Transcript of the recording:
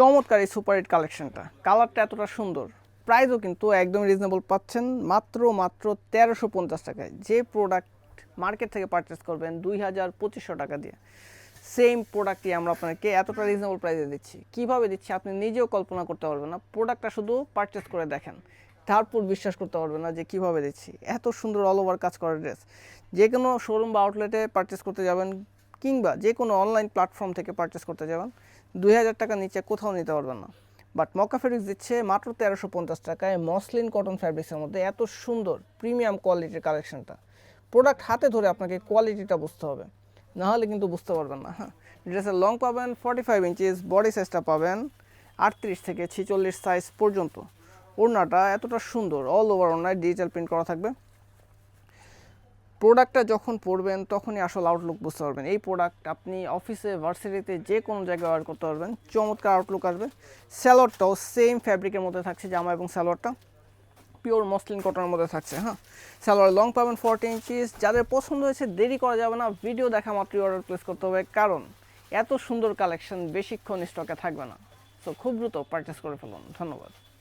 চমৎকার এই super hit কালেকশনটা, কালারটা এতটা সুন্দর, প্রাইসও কিন্তু একদম রিজনেবল পাচ্ছেন, মাত্র 1350 টাকায়। যে প্রোডাক্ট মার্কেট থেকে পারচেস করবেন 2500 টাকা দিয়ে, সেম প্রোডাক্টই আমরা আপনাকে এতটা রিজনেবল প্রাইসে দিচ্ছি। কিভাবে দিচ্ছি আপনি নিজেও কল্পনা করতে পারবেন না। প্রোডাক্টটা শুধু পারচেস করে দেখেন, তারপর বিশ্বাস করতে পারবেন না যে কীভাবে দিচ্ছি। এত সুন্দর অল ওভার কাজ করা ড্রেস, যে কোনো শোরুম বা আউটলেটে পারচেস করতে যাবেন কিংবা যে কোনো অনলাইন প্ল্যাটফর্ম থেকে পারচেস করতে যাবেন 2000 টাকার নিচে কোথাও নিতে পারবেন না। বাট মক্কা ফেব্রিক্স দিচ্ছে মাত্র 1350 টাকায় মসলিন কটন ফ্যাব্রিক্সের মধ্যে এত সুন্দর প্রিমিয়াম কোয়ালিটির কালেকশনটা। প্রোডাক্ট হাতে ধরে আপনাকে কোয়ালিটিটা বুঝতে হবে, নাহলে কিন্তু বুঝতে পারবেন না। হ্যাঁ, ড্রেসের লং পাবেন 45 ইঞ্চিস, বডি সাইজটা পাবেন 38 থেকে 46 সাইজ পর্যন্ত। ওড়নাটা এতটা সুন্দর, অল ওভার ওড়নায় ডিজিটাল প্রিন্ট করা থাকবে। প্রোডাক্টটা যখন পরবেন তখনই আসল আউটলুক বুঝতে পারবেন। এই প্রোডাক্ট আপনি অফিসে, ভার্সিটিতে যে কোনো জায়গায় ওয়্যার করতে পারবেন, চমৎকার আউটলুক আসবে। স্যালোয়ারটাও সেম ফ্যাব্রিকের মধ্যে থাকছে, জামা এবং স্যালোয়ারটা পিওর মসলিন কটনের মধ্যে থাকছে। হ্যাঁ, সালোয়ার লং পাবেন 40 ইঞ্চিস। যাদের পছন্দ হয়েছে দেরি করা যাবে না, ভিডিও দেখা মাত্রই অর্ডার প্লেস করতে হবে, কারণ এত সুন্দর কালেকশন বেশিক্ষণ স্টকে থাকবে না। সো খুব দ্রুত পারচেস করে ফেলুন। ধন্যবাদ।